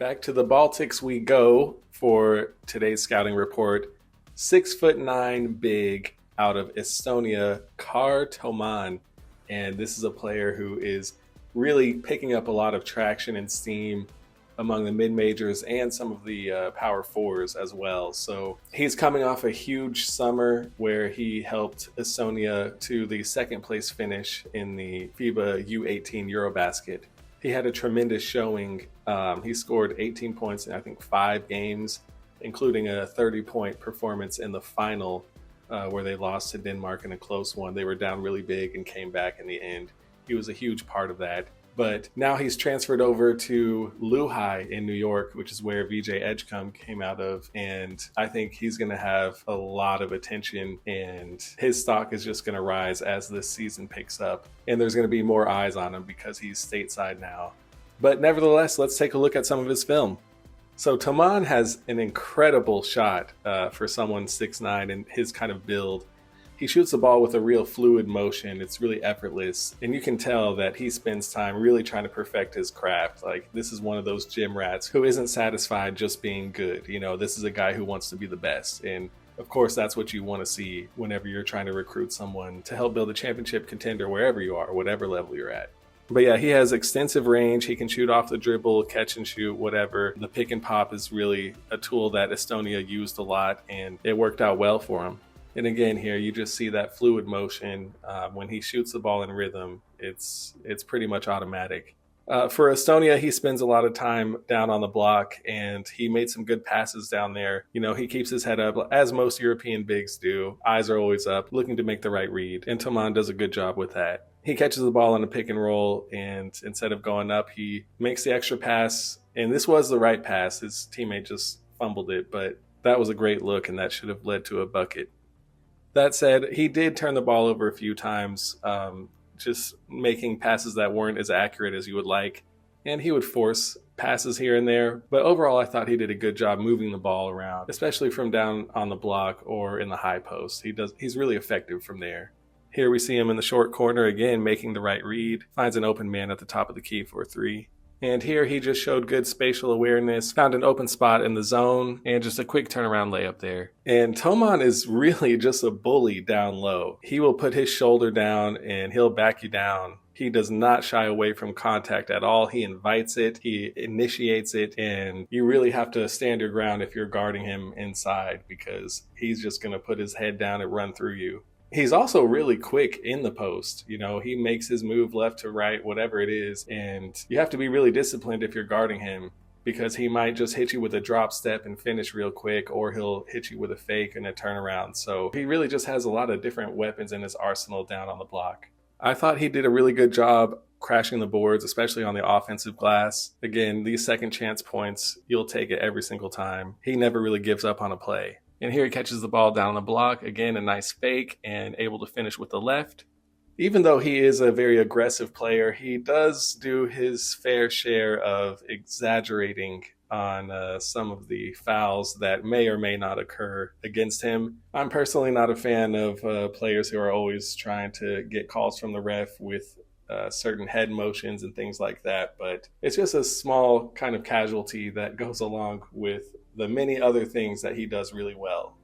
Back to the Baltics we go for today's scouting report. 6'9" big out of Estonia, Kaur Tomann. And this is a player who is really picking up a lot of traction and steam among the mid-majors and some of the power fours as well. So he's coming off a huge summer where he helped Estonia to the second place finish in the FIBA U18 EuroBasket. He had a tremendous showing. He scored 18 points in, I think, 5 games, including a 30-point performance in the final where they lost to Denmark in a close one. They were down really big and came back in the end. He was a huge part of that. But now he's transferred over to LuHi in New York, which is where VJ Edgecombe came out of. And I think he's going to have a lot of attention, and his stock is just going to rise as this season picks up. And there's going to be more eyes on him because he's stateside now. But nevertheless, let's take a look at some of his film. So Tomann has an incredible shot for someone 6'9" and his kind of build. He shoots the ball with a real fluid motion. It's really effortless. And you can tell that he spends time really trying to perfect his craft. Like, this is one of those gym rats who isn't satisfied just being good. You know, this is a guy who wants to be the best. And of course, that's what you want to see whenever you're trying to recruit someone to help build a championship contender wherever you are, whatever level you're at. But yeah, he has extensive range. He can shoot off the dribble, catch and shoot, whatever. The pick and pop is really a tool that Estonia used a lot, and it worked out well for him. And again, here you just see that fluid motion. When he shoots the ball in rhythm, it's pretty much automatic. For Estonia, he spends a lot of time down on the block, and he made some good passes down there. You know, he keeps his head up, as most European bigs do. Eyes are always up, looking to make the right read, and Tomann does a good job with that. He catches the ball on a pick and roll, and instead of going up, he makes the extra pass, and this was the right pass. His teammate just fumbled it, but that was a great look, and that should have led to a bucket. That said, he did turn the ball over a few times, just making passes that weren't as accurate as you would like. And he would force passes here and there. But overall, I thought he did a good job moving the ball around, especially from down on the block or in the high post. He's really effective from there. Here we see him in the short corner again, making the right read, finds an open man at the top of the key for a 3. And here he just showed good spatial awareness, found an open spot in the zone, and just a quick turnaround layup there. And Tomann is really just a bully down low. He will put his shoulder down and he'll back you down. He does not shy away from contact at all. He invites it, he initiates it, and you really have to stand your ground if you're guarding him inside, because he's just going to put his head down and run through you. He's also really quick in the post. You know, he makes his move left to right, whatever it is. And you have to be really disciplined if you're guarding him, because he might just hit you with a drop step and finish real quick, or he'll hit you with a fake and a turnaround. So he really just has a lot of different weapons in his arsenal down on the block. I thought he did a really good job crashing the boards, especially on the offensive glass. Again, these second chance points, you'll take it every single time. He never really gives up on a play. And here he catches the ball down the block. Again, a nice fake and able to finish with the left. Even though he is a very aggressive player, he does do his fair share of exaggerating on some of the fouls that may or may not occur against him. I'm personally not a fan of players who are always trying to get calls from the ref with certain head motions and things like that, but it's just a small kind of casualty that goes along with the many other things that he does really well.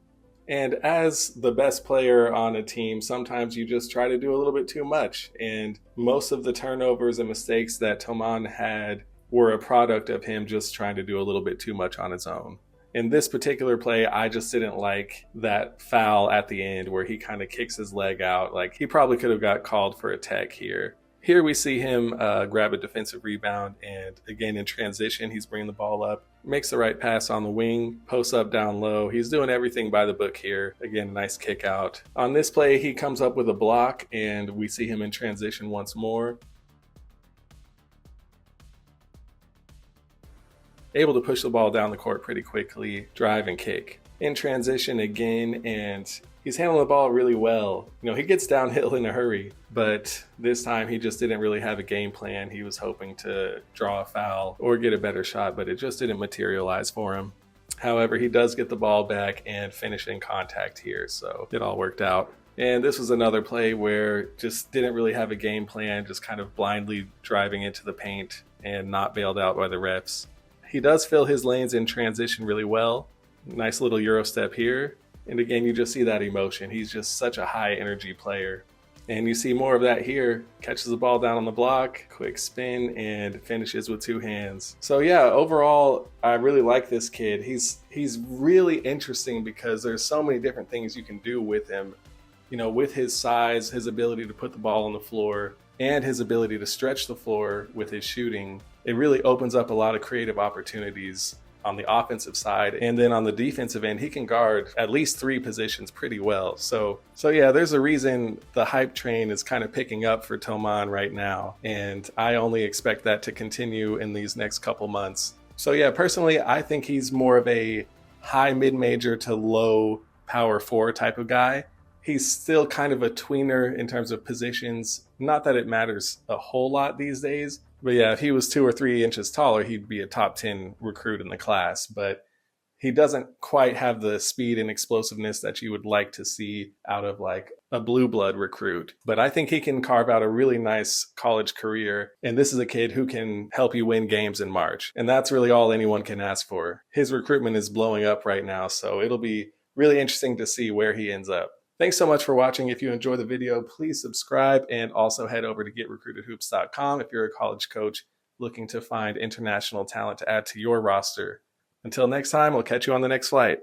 And as the best player on a team, sometimes you just try to do a little bit too much. And most of the turnovers and mistakes that Tomann had were a product of him just trying to do a little bit too much on his own. In this particular play, I just didn't like that foul at the end where he kind of kicks his leg out. Like, he probably could have got called for a tech here. Here we see him grab a defensive rebound, and again in transition, he's bringing the ball up, makes the right pass on the wing, posts up down low. He's doing everything by the book here. Again, nice kick out. On this play, he comes up with a block, and we see him in transition once more. Able to push the ball down the court pretty quickly, drive and kick. In transition again, and he's handling the ball really well. You know, he gets downhill in a hurry, but this time he just didn't really have a game plan. He was hoping to draw a foul or get a better shot, but it just didn't materialize for him. However, he does get the ball back and finish in contact here, so it all worked out. And this was another play where just didn't really have a game plan, just kind of blindly driving into the paint and not bailed out by the refs. He does fill his lanes in transition really well. Nice little Euro step here. And again, you just see that emotion. He's just such a high energy player. And you see more of that here. Catches the ball down on the block, quick spin, and finishes with two hands. So yeah, overall, I really like this kid. He's really interesting because there's so many different things you can do with him. You know, with his size, his ability to put the ball on the floor, and his ability to stretch the floor with his shooting, it really opens up a lot of creative opportunities on the offensive side. And then on the defensive end, he can guard at least 3 positions pretty well. So yeah, there's a reason the hype train is kind of picking up for Tomann right now. And I only expect that to continue in these next couple months. So yeah, personally, I think he's more of a high mid-major to low power 4 type of guy. He's still kind of a tweener in terms of positions. Not that it matters a whole lot these days, but yeah, if he was 2 or 3 inches taller, he'd be a top 10 recruit in the class. But he doesn't quite have the speed and explosiveness that you would like to see out of like a blue blood recruit. But I think he can carve out a really nice college career. And this is a kid who can help you win games in March. And that's really all anyone can ask for. His recruitment is blowing up right now, so it'll be really interesting to see where he ends up. Thanks so much for watching. If you enjoyed the video, please subscribe and also head over to getrecruitedhoops.com if you're a college coach looking to find international talent to add to your roster. Until next time, we'll catch you on the next flight.